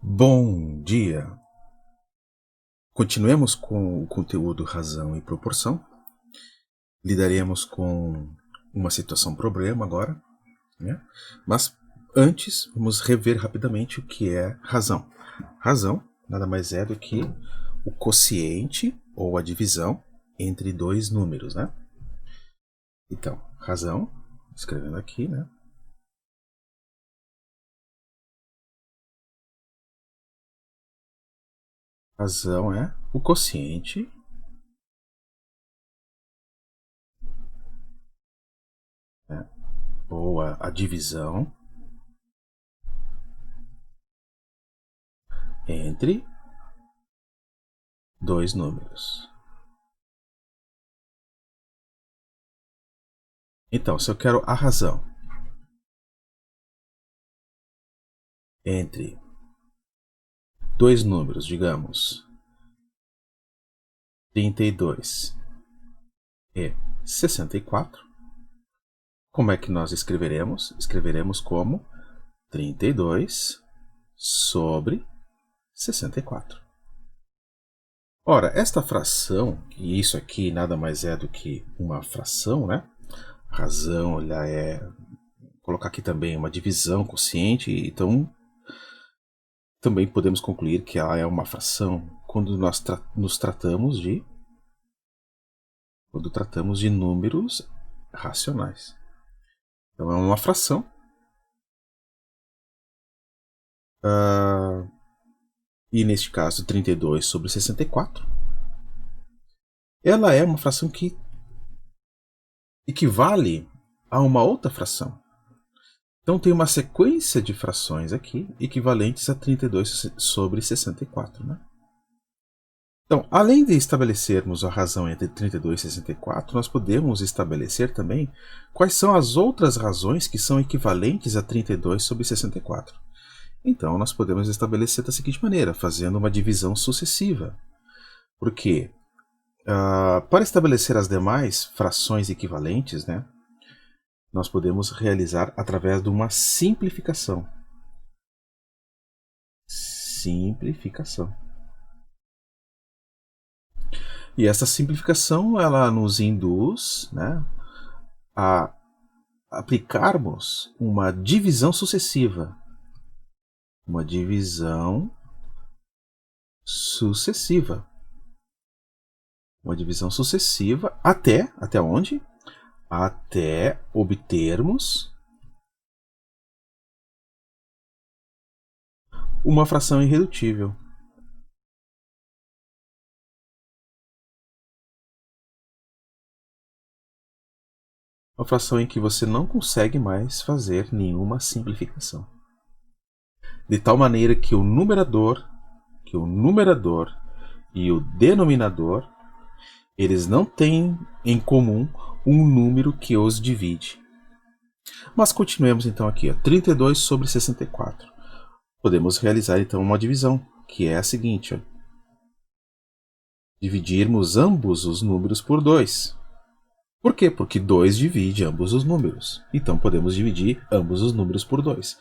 Bom dia! Continuemos com o conteúdo razão e proporção. Lidaremos com uma situação-problema agora, né? Mas antes, vamos rever rapidamente o que é razão. Razão nada mais é do que o quociente ou a divisão entre dois números, né? Então, razão, escrevendo aqui, né? Razão é o quociente ou a divisão entre dois números. Então, se eu quero a razão entre dois números, digamos, 32 e 64, como é que nós escreveremos? Escreveremos como 32 sobre 64. Ora, esta fração, e isso aqui nada mais é do que uma fração, né? Razão, ela é... colocar aqui também uma divisão quociente, então também podemos concluir que ela é uma fração quando nós tratamos de números racionais. Então é uma fração. E neste caso 32 sobre 64. Ela é uma fração que equivale a uma outra fração. Então tem uma sequência de frações aqui equivalentes a 32 sobre 64. Né? Então, além de estabelecermos a razão entre 32 e 64, nós podemos estabelecer também quais são as outras razões que são equivalentes a 32 sobre 64. Então, nós podemos estabelecer da seguinte maneira, fazendo uma divisão sucessiva. Porque, para estabelecer as demais frações equivalentes, né, nós podemos realizar através de uma simplificação. Simplificação. E essa simplificação ela nos induz, né, a aplicarmos uma divisão sucessiva. Uma divisão sucessiva. Uma divisão sucessiva até onde? Até obtermos uma fração irredutível. Uma fração em que você não consegue mais fazer nenhuma simplificação. De tal maneira que o numerador e o denominador, eles não têm em comum um número que os divide. Mas continuemos então aqui, 32 sobre 64. Podemos realizar então uma divisão, que é a seguinte. Dividirmos ambos os números por 2. Por quê? Porque 2 divide ambos os números. Então podemos dividir ambos os números por 2.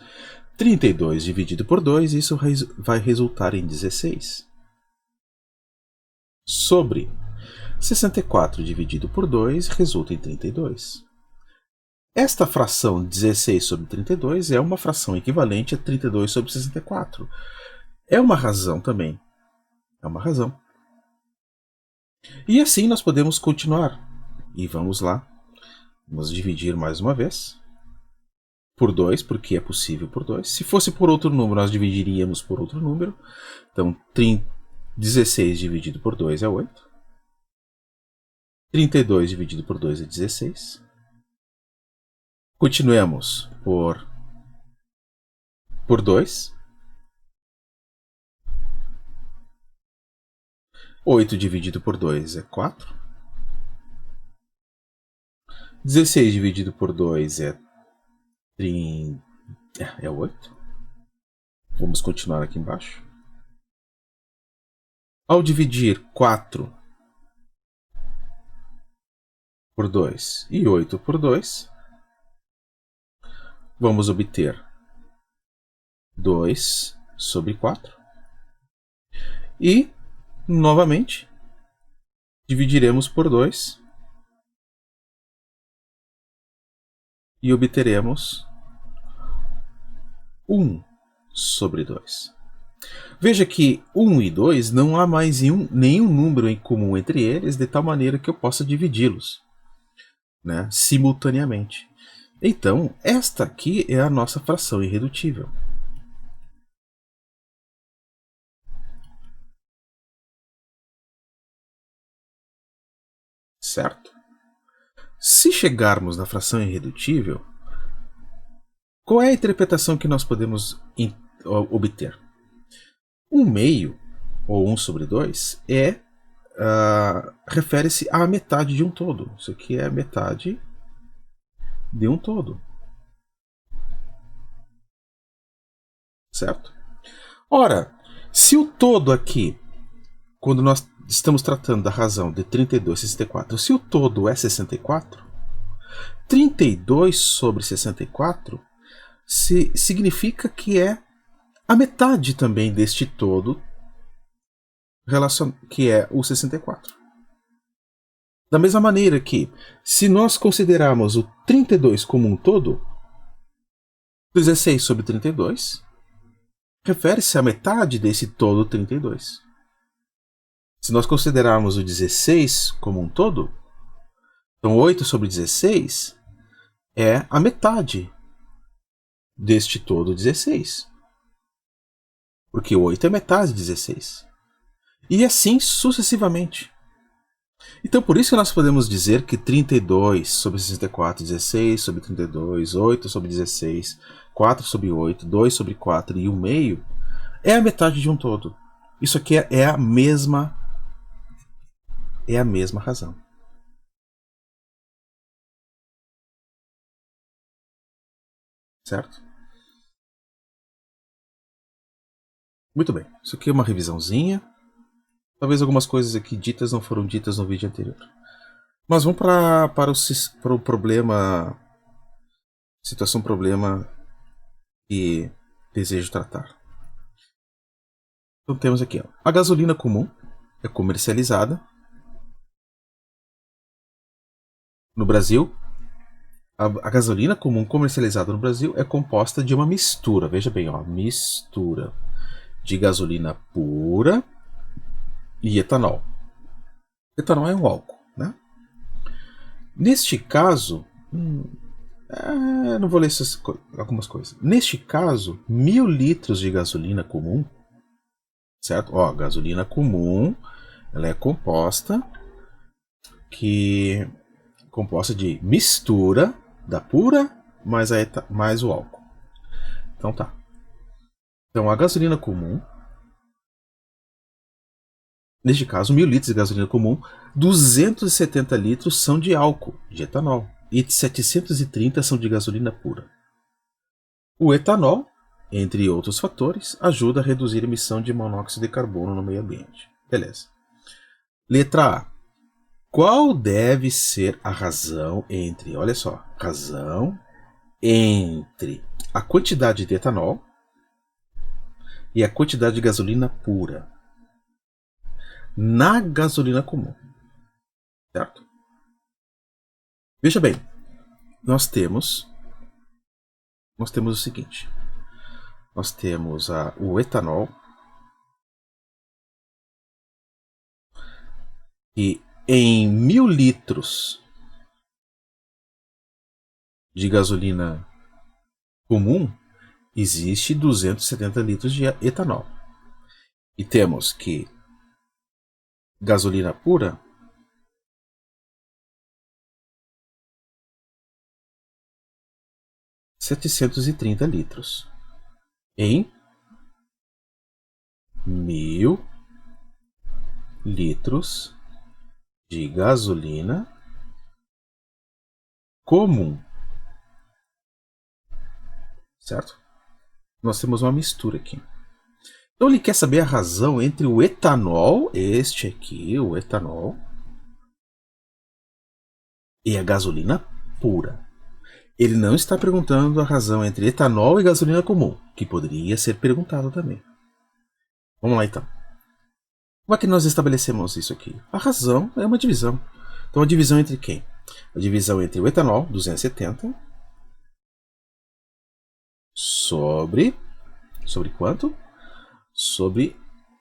32 dividido por 2, isso vai resultar em 16. Sobre 64 dividido por 2 resulta em 32. Esta fração 16 sobre 32 é uma fração equivalente a 32 sobre 64. É uma razão também. É uma razão. E assim nós podemos continuar. E vamos lá. Vamos dividir mais uma vez. Por 2, porque é possível por 2. Se fosse por outro número, nós dividiríamos por outro número. Então, 16 dividido por 2 é 8. 32 dividido por 2 é 16. Continuemos por 2. 8 dividido por 2 é 4. 16 dividido por 2 é 8. Vamos continuar aqui embaixo. Ao dividir 4 por 2 e 8 por 2, vamos obter 2 sobre 4. E, novamente, dividiremos por 2 e obteremos 1 sobre 2. Veja que 1 e 2 não há mais nenhum número em comum entre eles, de tal maneira que eu possa dividi-los, né, simultaneamente. Então, esta aqui é a nossa fração irredutível. Certo? Se chegarmos na fração irredutível, qual é a interpretação que nós podemos obter? 1 meio, ou 1 sobre 2, refere-se à metade de um todo. Isso aqui é a metade de um todo. Certo? Ora, se o todo aqui, quando nós estamos tratando da razão de 32 e 64, se o todo é 64, 32 sobre 64 significa que é a metade também deste todo, que é o 64. Da mesma maneira que, se nós considerarmos o 32 como um todo, 16 sobre 32 refere-se à metade desse todo 32. Se nós considerarmos o 16 como um todo, então 8 sobre 16 é a metade deste todo 16. Porque 8 é metade de 16. E assim sucessivamente. Então por isso que nós podemos dizer que 32 sobre 64, 16 sobre 32, 8 sobre 16, 4 sobre 8, 2 sobre 4 e 1 meio é a metade de um todo. Isso aqui é a mesma razão. Certo? Muito bem. Isso aqui é uma revisãozinha. Talvez algumas coisas aqui ditas não foram ditas no vídeo anterior. Mas vamos para o problema, problema que desejo tratar. Então temos aqui, ó, a gasolina comum é comercializada no Brasil. A gasolina comum comercializada no Brasil é composta de uma mistura, veja bem, ó, mistura de gasolina pura e etanol. Etanol é um álcool, né? Neste caso, não vou ler algumas coisas. Neste caso, 1000 litros de gasolina comum, certo? Ó, gasolina comum, ela é composta de mistura da pura mais o álcool. Então tá. Então a gasolina comum, neste caso 1000 litros de gasolina comum, 270 litros são de álcool, de etanol, e 730 são de gasolina pura. O etanol, entre outros fatores, ajuda a reduzir a emissão de monóxido de carbono no meio ambiente. Beleza. Letra A. Qual deve ser a razão entre, olha só, razão entre a quantidade de etanol e a quantidade de gasolina pura na gasolina comum? Certo? Veja bem, nós temos o seguinte. Nós temos o etanol, e em 1000 litros de gasolina comum, existe 270 litros de etanol. E temos que gasolina pura — 730 litros em 1000 litros de gasolina comum. Certo? Nós temos uma mistura aqui. Então ele quer saber a razão entre o etanol, este aqui, o etanol, e a gasolina pura. Ele não está perguntando a razão entre etanol e gasolina comum, que poderia ser perguntado também. Vamos lá então. Como é que nós estabelecemos isso aqui? A razão é uma divisão. Então a divisão entre quem? A divisão entre o etanol, 270, sobre quanto? Sobre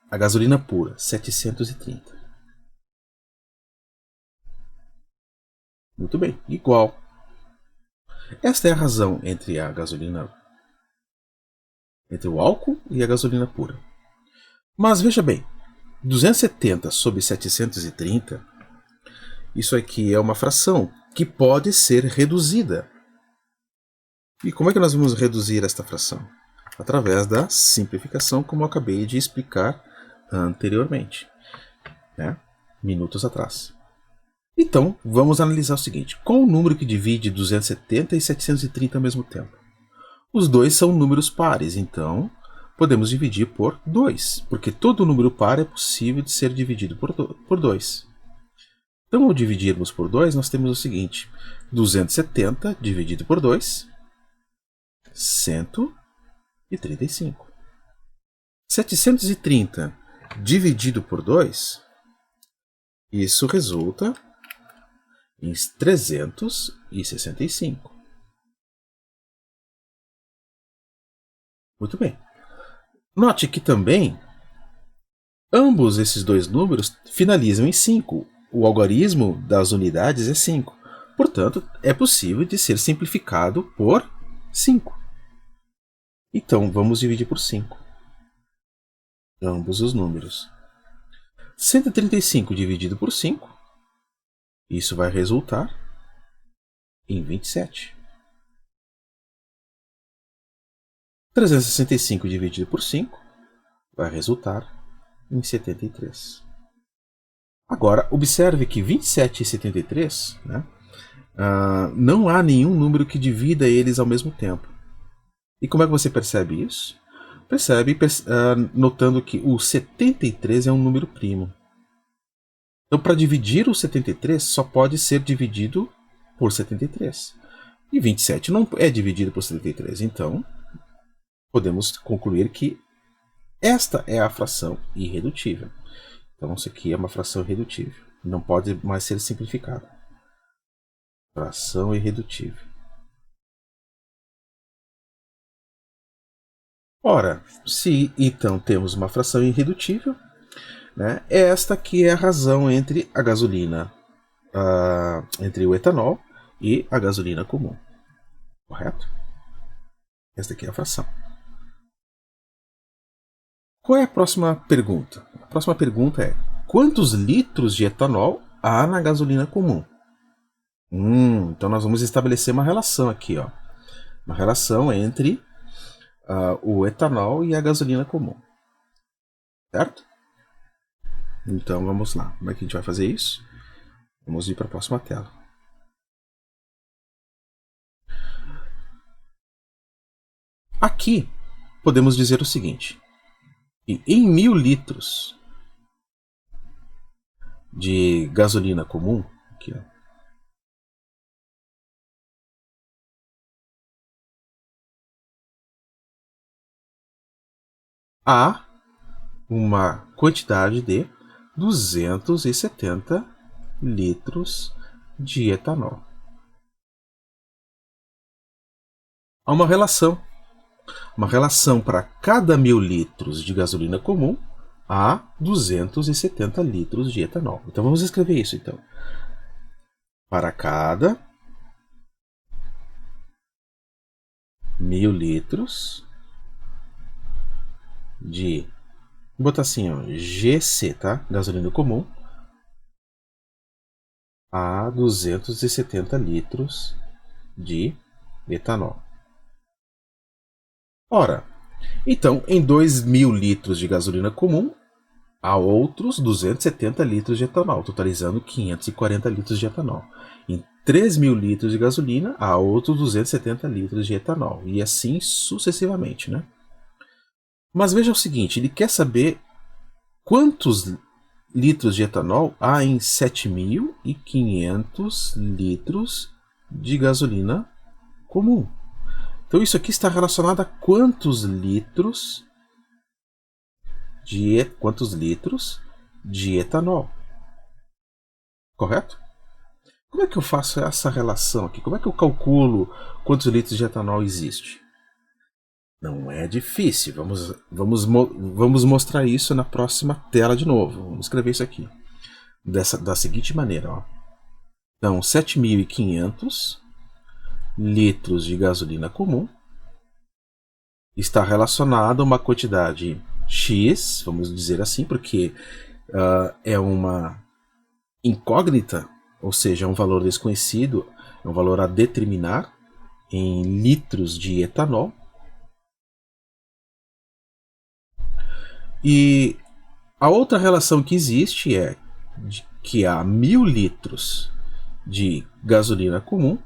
a gasolina pura, 730. Muito bem, igual. Esta é a razão entre a gasolina, entre o álcool e a gasolina pura. Mas veja bem, 270 sobre 730, isso aqui é uma fração que pode ser reduzida. E como é que nós vamos reduzir esta fração? Através da simplificação, como eu acabei de explicar anteriormente, né? Minutos atrás. Então, vamos analisar o seguinte. Qual o número que divide 270 e 730 ao mesmo tempo? Os dois são números pares, então podemos dividir por 2, porque todo número par é possível de ser dividido por 2. Então, ao dividirmos por 2, nós temos o seguinte. 270 dividido por 2, 135. 730 dividido por 2, isso resulta em 365. Muito bem. Note que também ambos esses dois números finalizam em 5. O algarismo das unidades é 5. Portanto, é possível de ser simplificado por 5. Então, vamos dividir por 5. Ambos os números. 135 dividido por 5, isso vai resultar em 27. 365 dividido por 5 vai resultar em 73. Agora, observe que 27 e 73, né, não há nenhum número que divida eles ao mesmo tempo. E como é que você percebe isso? Percebe notando que o 73 é um número primo. Então, para dividir o 73, só pode ser dividido por 73. E 27 não é dividido por 73. Então, podemos concluir que esta é a fração irredutível. Então, isso aqui é uma fração irredutível. Não pode mais ser simplificada. Fração irredutível. Ora, se então temos uma fração irredutível, né, esta aqui é a razão entre a gasolina, entre o etanol e a gasolina comum. Correto? Esta aqui é a fração. Qual é a próxima pergunta? A próxima pergunta é: quantos litros de etanol há na gasolina comum? Então nós vamos estabelecer uma relação aqui, ó. Uma relação entre o etanol e a gasolina comum. Certo? Então vamos lá. Como é que a gente vai fazer isso? Vamos ir para a próxima tela. Aqui podemos dizer o seguinte: que em 1000 litros de gasolina comum, aqui, ó, há uma quantidade de 270 litros de etanol. Há uma relação para cada 1000 litros de gasolina comum há 270 litros de etanol. Então vamos escrever isso então. Para cada 1000 litros de, vou botar assim, ó, GC, tá? Gasolina comum, há 270 litros de etanol. Ora, então em 2000 litros de gasolina comum há outros 270 litros de etanol, totalizando 540 litros de etanol. Em 3000 litros de gasolina há outros 270 litros de etanol, e assim sucessivamente, né? Mas veja o seguinte, ele quer saber quantos litros de etanol há em 7.500 litros de gasolina comum. Então isso aqui está relacionado a quantos litros quantos litros de etanol. Correto? Como é que eu faço essa relação aqui? Como é que eu calculo quantos litros de etanol existe? Não é difícil. Vamos mostrar isso na próxima tela de novo. Vamos escrever isso aqui. Da seguinte maneira. Ó. Então, 7.500 litros de gasolina comum está relacionado a uma quantidade X, vamos dizer assim, porque é uma incógnita, ou seja, é um valor desconhecido, é um valor a determinar em litros de etanol. E a outra relação que existe é que há 1.000 litros de gasolina comum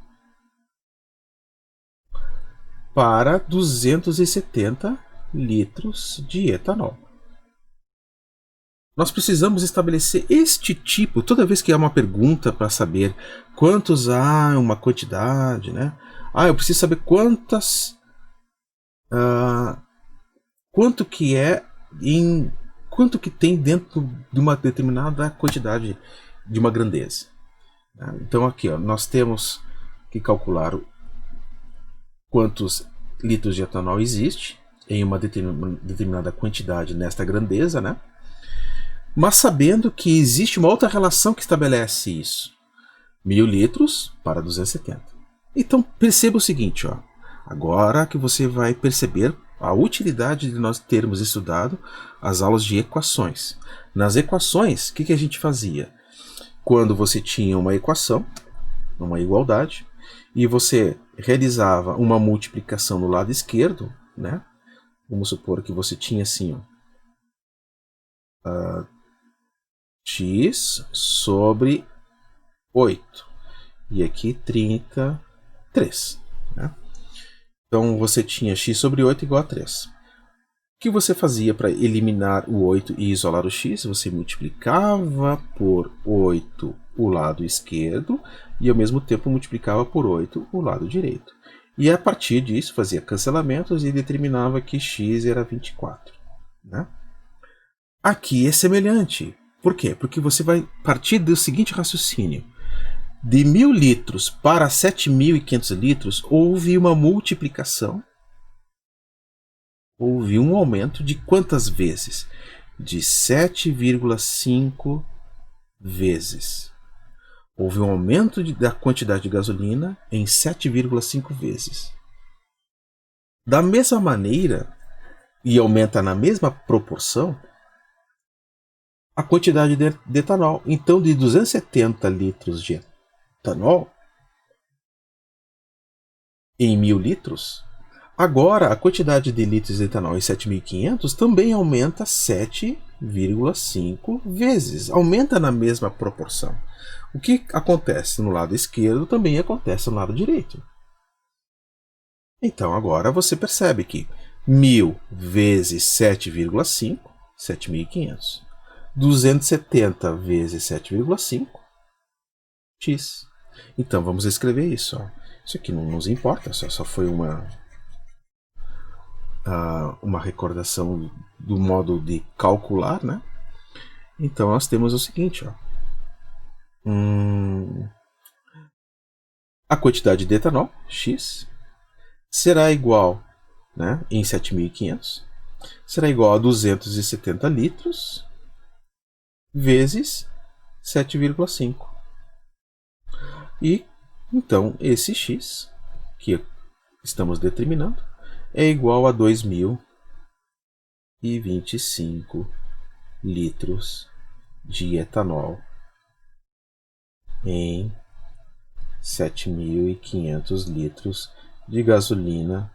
para 270 litros de etanol. Nós precisamos estabelecer este tipo, toda vez que há uma pergunta para saber quantos há uma quantidade, né? Eu preciso saber quanto que é quanto que tem dentro de uma determinada quantidade de uma grandeza. Então aqui, ó, nós temos que calcular quantos litros de etanol existe em uma determinada quantidade nesta grandeza, né? Mas sabendo que existe uma outra relação que estabelece isso. 1.000 litros para 270. Então perceba o seguinte, ó. Agora que você vai perceber a utilidade de nós termos estudado as aulas de equações. Nas equações, o que a gente fazia? Quando você tinha uma equação, uma igualdade, e você realizava uma multiplicação no lado esquerdo, né? Vamos supor que você tinha assim, ó, x sobre 8. E aqui 33. Né? Então você tinha x sobre 8 igual a 3. O que você fazia para eliminar o 8 e isolar o x? Você multiplicava por 8 o lado esquerdo e ao mesmo tempo multiplicava por 8 o lado direito. E a partir disso fazia cancelamentos e determinava que x era 24. Né? Aqui é semelhante. Por quê? Porque você vai partir do seguinte raciocínio. De 1.000 litros para 7.500 litros, houve uma multiplicação. Houve um aumento de quantas vezes? De 7,5 vezes. Houve um aumento da quantidade de gasolina em 7,5 vezes. Da mesma maneira, e aumenta na mesma proporção, a quantidade de etanol. Então, de 270 litros de etanol em 1.000 litros, agora a quantidade de litros de etanol em 7.500 também aumenta 7,5 vezes. Aumenta na mesma proporção. O que acontece no lado esquerdo também acontece no lado direito. Então agora você percebe que 1.000 vezes 7,5, 7.500. 270 vezes 7,5, x. Então vamos escrever isso. Ó. Isso aqui não nos importa, só foi uma recordação do modo de calcular, né? Então nós temos o seguinte, ó. A quantidade de etanol, x, será igual, né, em 7.500, será igual a 270 litros vezes 7,5. E, então, esse x, que estamos determinando, é igual a 2.025 litros de etanol em 7.500 litros de gasolina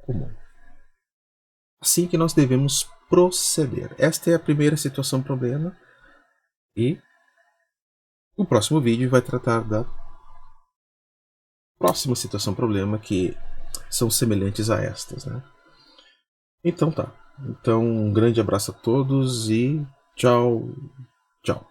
comum. Assim que nós devemos proceder. Esta é a primeira situação problema e o próximo vídeo vai tratar da próxima situação problema que são semelhantes a estas, né? Então tá. Então um grande abraço a todos e tchau, tchau.